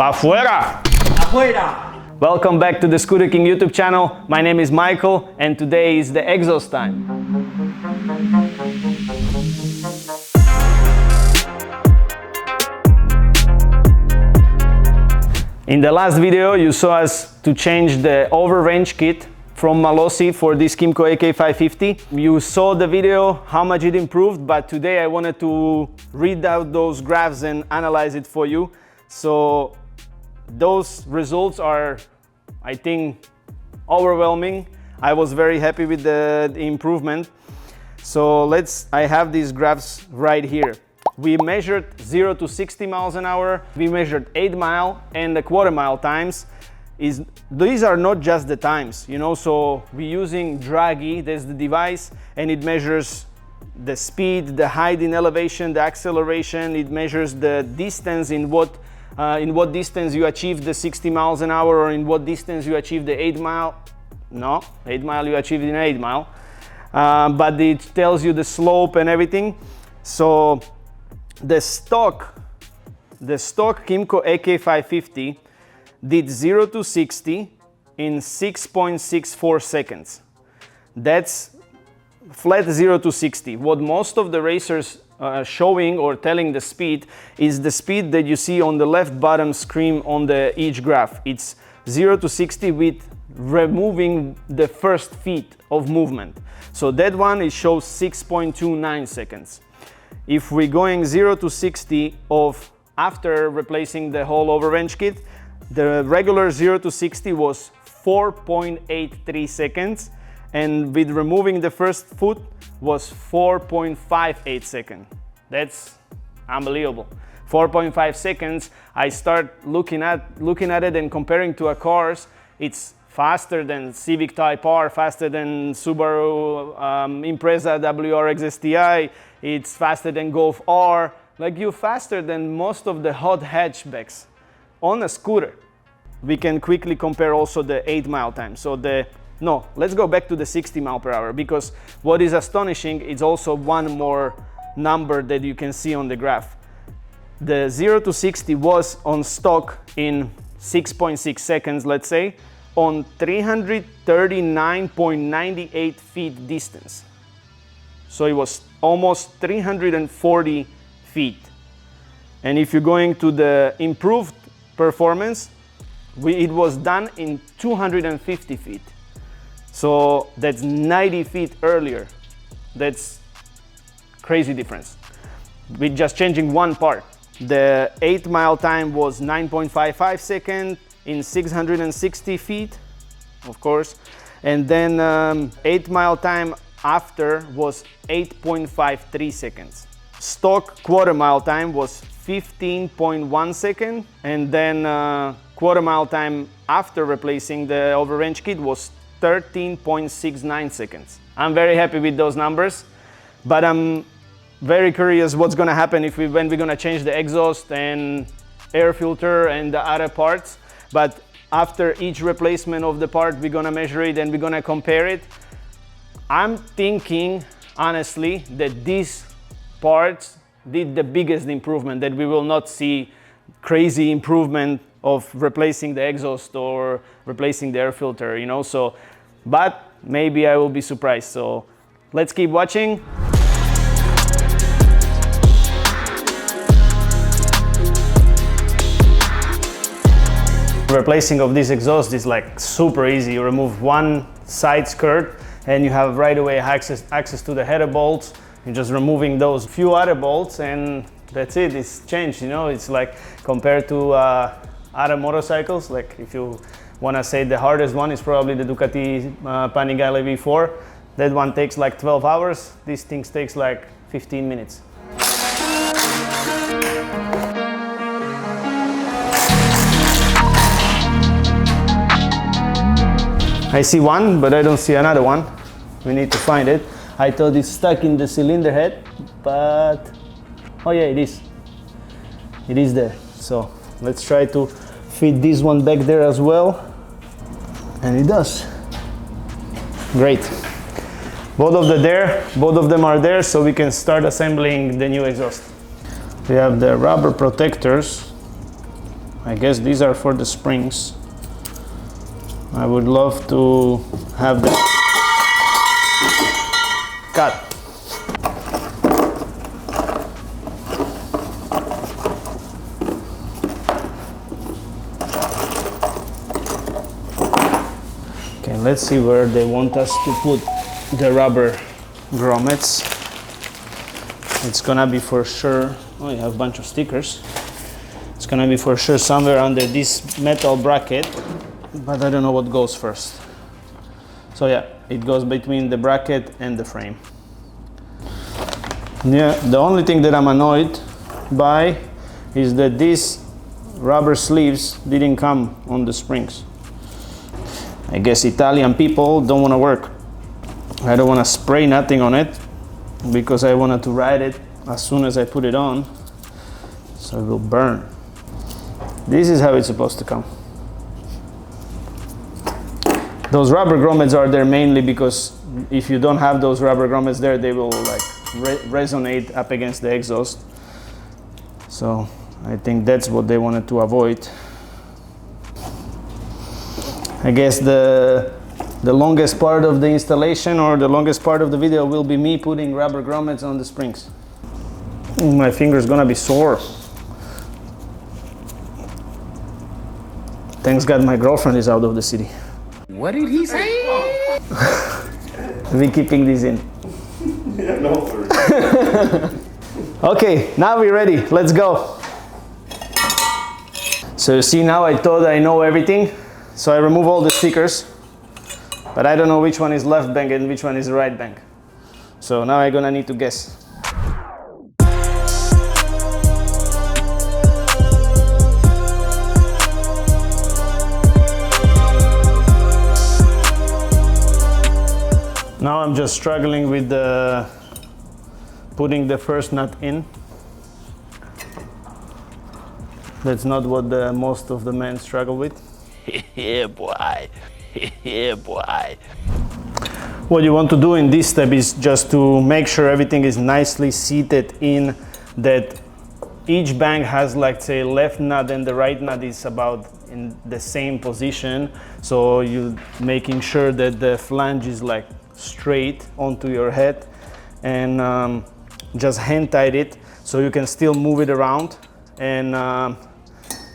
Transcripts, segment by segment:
Pa fuera! Afuera! Welcome back to the Scooter King YouTube channel. My name is Michael and today is the exhaust time. In the last video you saw us to change the overrange kit from Malossi for this KYMCO AK550. You saw the video how much it improved, but today I wanted to read out those graphs and analyze it for you. So those results are, I think, overwhelming. I was very happy with the improvement. So I have these graphs right here. We measured 0 to 60 miles an hour, we measured 8 mile and the quarter mile times. These are not just the times, you know, so we're using Draghi, there's the device, and it measures the speed, the height in elevation, the acceleration, it measures the distance in what distance you achieve the 60 miles an hour or in what distance you achieve the 8 mile. No, 8 mile you achieved in 8 mile. But it tells you the slope and everything. So the stock KYMCO AK550 did 0 to 60 in 6.64 seconds. That's flat 0 to 60. What most of the racers showing or telling the speed is the speed that you see on the left bottom screen on each graph. It's 0 to 60 with removing the first feet of movement. So that one, it shows 6.29 seconds. If we're going 0 to 60 after replacing the whole overrange kit, the regular 0 to 60 was 4.83 seconds, and with removing the first foot was 4.58 seconds. That's unbelievable. 4.5 seconds, I start looking at it and comparing to a cars, it's faster than Civic Type R, faster than Subaru Impreza WRX STI, it's faster than Golf R, like you're faster than most of the hot hatchbacks on a scooter. We can quickly compare also the 8 mile time. So let's go back to the 60 mile per hour, because what is astonishing is also one more number that you can see on the graph. The 0 to 60 was on stock in 6.6 seconds, let's say, on 339.98 feet distance. So it was almost 340 feet. And if you're going to the improved performance, it was done in 250 feet. So that's 90 feet earlier. That's crazy difference. With just changing one part. The 8 mile time was 9.55 seconds in 660 feet, of course. And then 8 mile time after was 8.53 seconds. Stock quarter mile time was 15.1 seconds, and then quarter mile time after replacing the overrange kit was 13.69 seconds. I'm very happy with those numbers, but I'm very curious what's gonna happen when we're gonna change the exhaust and air filter and the other parts. But after each replacement of the part, we're gonna measure it and we're gonna compare it. I'm thinking, honestly, that these parts did the biggest improvement, that we will not see crazy improvement of replacing the exhaust or replacing the air filter, you know, so, but maybe I will be surprised. So let's keep watching. Replacing of this exhaust is like super easy. You remove one side skirt and you have right away access to the header bolts. You're just removing those few other bolts and that's it, it's changed, you know. It's like compared to other motorcycles, like if you want to say the hardest one is probably the Ducati Panigale V4. That one takes like 12 hours, these things takes like 15 minutes. I see one, but I don't see another one. We need to find it. I thought it's stuck in the cylinder head, but oh yeah, it is. It is there. So let's try to fit this one back there as well. And it does. Great. Both of them are there, so we can start assembling the new exhaust. We have the rubber protectors. I guess these are for the springs. I would love to have that. Cut. Okay, let's see where they want us to put the rubber grommets. It's gonna be for sure, oh, you have a bunch of stickers. It's gonna be for sure somewhere under this metal bracket, but I don't know what goes first. So yeah, it goes between the bracket and the frame. Yeah, the only thing that I'm annoyed by is that these rubber sleeves didn't come on the springs. I guess Italian people don't want to work. I don't want to spray nothing on it because I wanted to ride it as soon as I put it on, so it will burn. This is how it's supposed to come. Those rubber grommets are there mainly because if you don't have those rubber grommets there, they will like resonate up against the exhaust. So I think that's what they wanted to avoid. I guess the longest part of the installation or the longest part of the video will be me putting rubber grommets on the springs. My finger's gonna be sore. Thanks God my girlfriend is out of the city. What did he say? We're keeping this in. Yeah, no worries. Okay, now we're ready. Let's go. So you see, now I thought I know everything. So I remove all the stickers, but I don't know which one is left bank and which one is right bank. So now I'm gonna need to guess. Now I'm just struggling with putting the first nut in. That's not what most of the men struggle with. Yeah, boy. Yeah, boy. What you want to do in this step is just to make sure everything is nicely seated in, that each bank has, like, say, left nut and the right nut is about in the same position. So you making sure that the flange is like straight onto your head, and just hand tight it so you can still move it around, and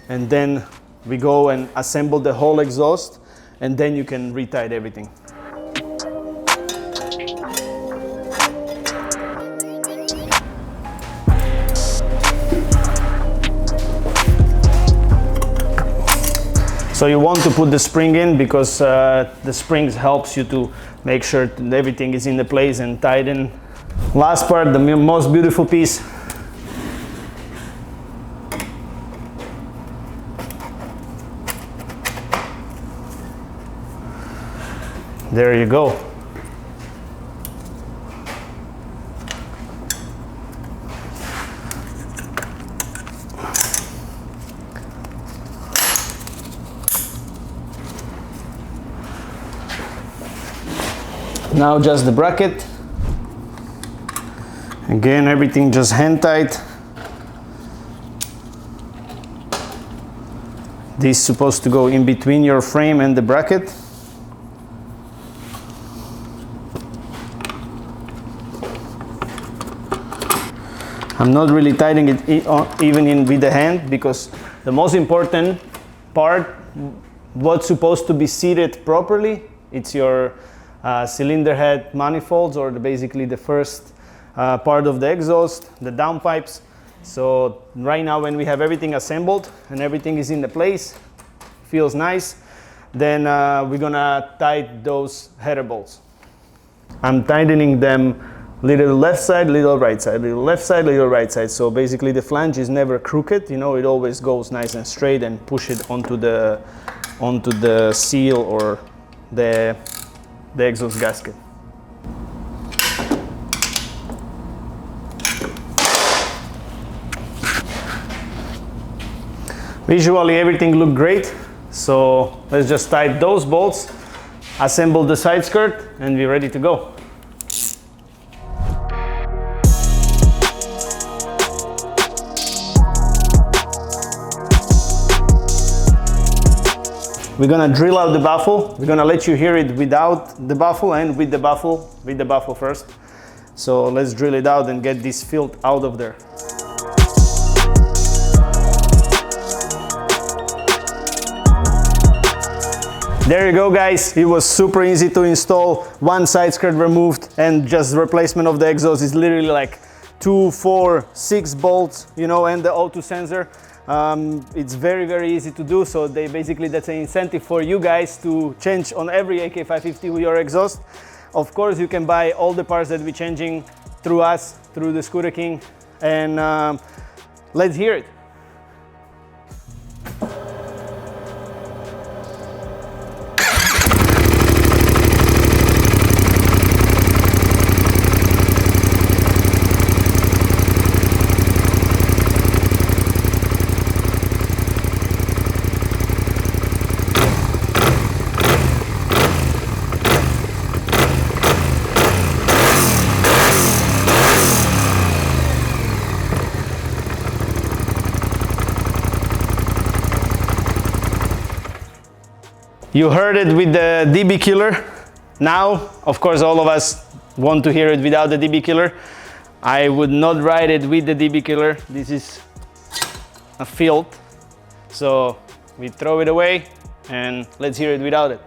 then we go and assemble the whole exhaust, and then you can retight everything. So you want to put the spring in because the springs helps you to make sure that everything is in the place and tighten. Last part, the most beautiful piece. There you go. Now just the bracket. Again, everything just hand tight. This is supposed to go in between your frame and the bracket. I'm not really tightening it even in with the hand, because the most important part, what's supposed to be seated properly, it's your cylinder head manifolds, or basically the first part of the exhaust, the downpipes. So right now, when we have everything assembled and everything is in the place, feels nice, then we're gonna tighten those header bolts. I'm tightening them little left side, little right side, little left side, little right side. So basically the flange is never crooked, you know, it always goes nice and straight, and push it onto the seal or the exhaust gasket. Visually everything looked great, so let's just tighten those bolts, assemble the side skirt, and we're ready to go. We're gonna drill out the baffle. We're gonna let you hear it without the baffle and with the baffle first. So let's drill it out and get this filth out of there. There you go, guys. It was super easy to install. One side skirt removed and just replacement of the exhaust is literally like 2, 4, 6 bolts, you know, and the O2 sensor. It's very, very easy to do. So that's an incentive for you guys to change on every AK550 with your exhaust. Of course, you can buy all the parts that we're changing through us, through the Scooter King, and let's hear it. You heard it with the DB killer. Now, of course, all of us want to hear it without the DB killer. I would not ride it with the DB killer. This is a filth. So we throw it away and let's hear it without it.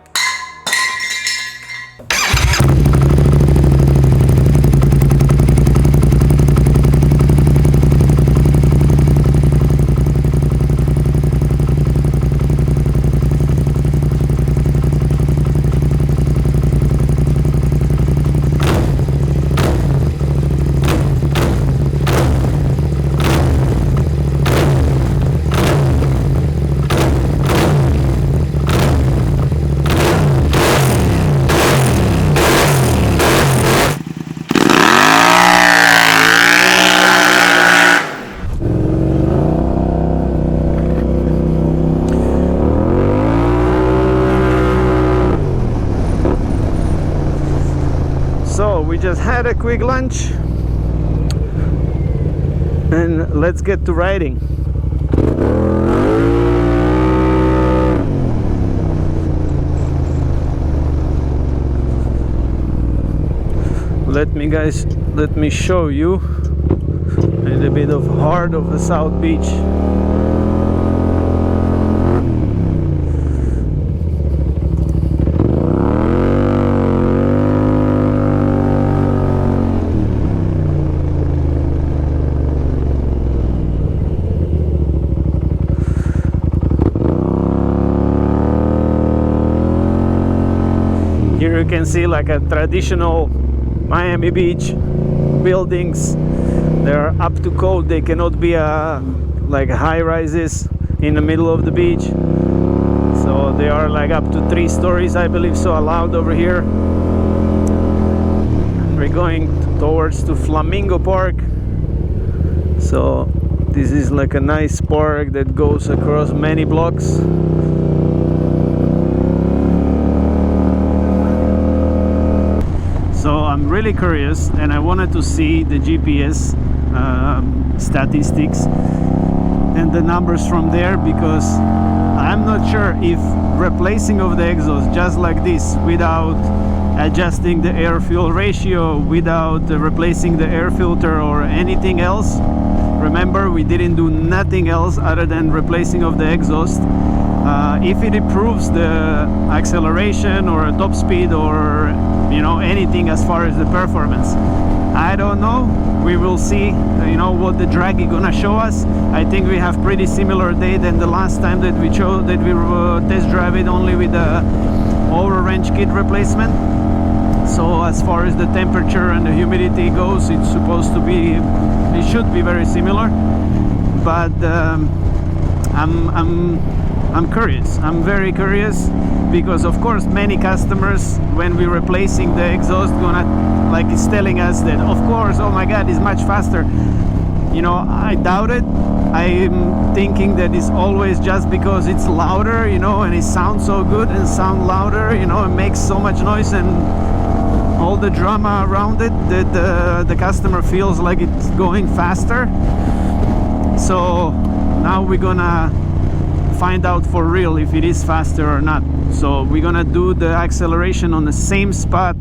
So we just had a quick lunch and let's get to riding. Let me show you a little bit of heart of the South Beach. Here you can see like a traditional Miami Beach buildings. They're up to code. They cannot be like high rises in the middle of the beach. So they are like up to 3 stories, I believe, so allowed over here. We're going towards to Flamingo Park. So this is like a nice park that goes across many blocks. So I'm really curious and I wanted to see the GPS statistics and the numbers from there, because I'm not sure if replacing of the exhaust just like this without adjusting the air-fuel ratio, without replacing the air filter or anything else. Remember, we didn't do nothing else other than replacing of the exhaust. If it improves the acceleration or top speed or anything as far as the performance, I don't know. We will see what the drag is gonna show us. I think we have pretty similar day than the last time that we test drive it only with the over range kit replacement. So as far as the temperature and the humidity goes, it's supposed to be, it should be very similar, but I'm curious. I'm very curious, because of course many customers, when we're replacing the exhaust, it's telling us that of course, oh my god, it's much faster. I doubt it. I'm thinking that it's always just because it's louder, and it sounds so good and sound louder, it makes so much noise and all the drama around it, that the customer feels like it's going faster. So now we're gonna find out for real if it is faster or not. So we're gonna do the acceleration on the same spot,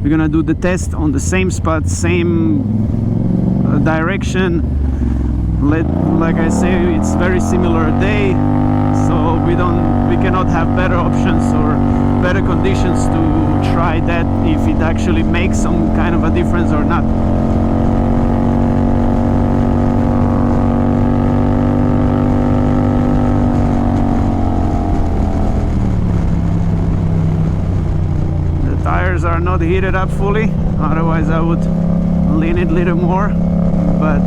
we're gonna do the test on the same spot, same direction. Like I say, it's very similar day, so we cannot have better options or better conditions to try that if it actually makes some kind of a difference or not. The tires are not heated up fully, otherwise I would lean it a little more, but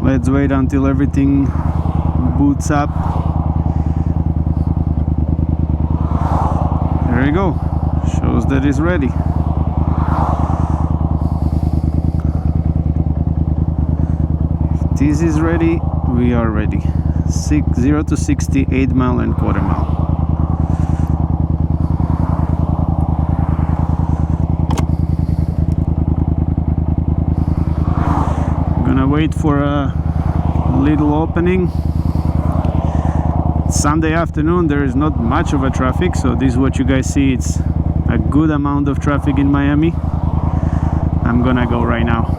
let's wait until everything boots up. There you go, shows that it's ready. If this is ready, we are ready. 0 to 60, 8 mile and quarter mile. Gonna wait for a little opening. Sunday afternoon, there is not much of a traffic, so this is what you guys see. It's a good amount of traffic in Miami. I'm gonna go right now.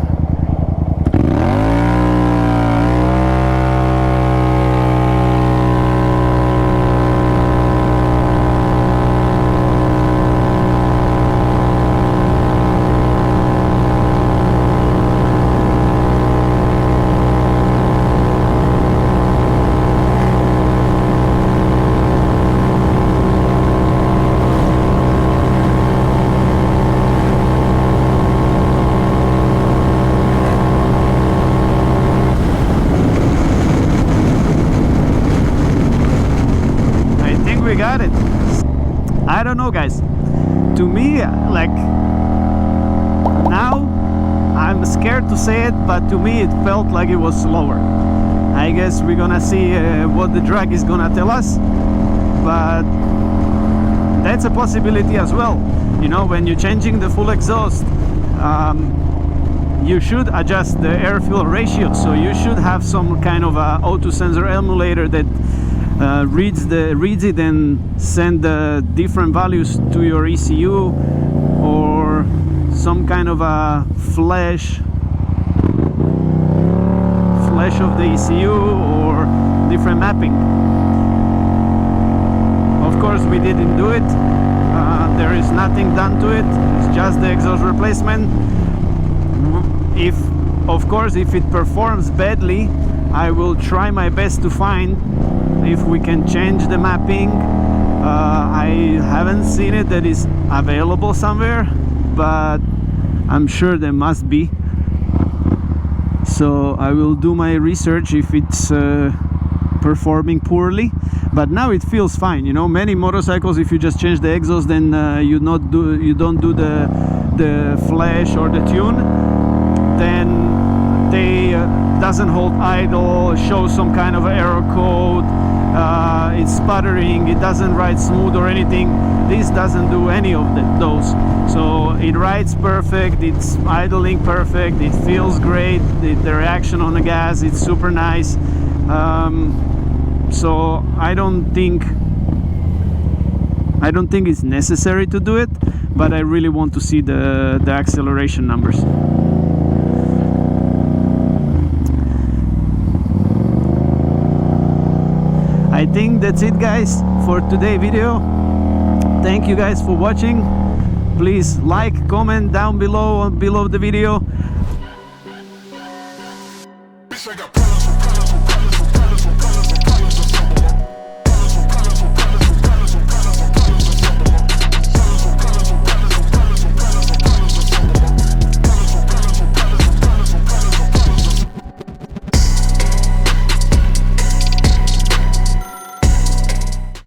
We got it. I don't know, guys, to me, like, now I'm scared to say it, but to me it felt like it was slower. I guess we're gonna see what the drag is gonna tell us, but that's a possibility as well. You know, when you're changing the full exhaust, you should adjust the air fuel ratio, so you should have some kind of a O2 sensor emulator that reads it and send the different values to your ECU, or some kind of a flash of the ECU, or different mapping. Of course, we didn't do it. There is nothing done to it. It's just the exhaust replacement. Of course, if it performs badly, I will try my best to find if we can change the mapping. I haven't seen it that is available somewhere, but I'm sure there must be. So I will do my research if it's performing poorly. But now it feels fine. You know, many motorcycles, if you just change the exhaust, then you don't do the flash or the tune, then they doesn't hold idle, shows some kind of error code, it's sputtering, it doesn't ride smooth or anything. This doesn't do any of those. So it rides perfect, it's idling perfect, it feels great, the reaction on the gas, it's super nice. So I don't think it's necessary to do it, but I really want to see the acceleration numbers. I think that's it, guys, for today's video. Thank you guys for watching. Please like, comment down below the video.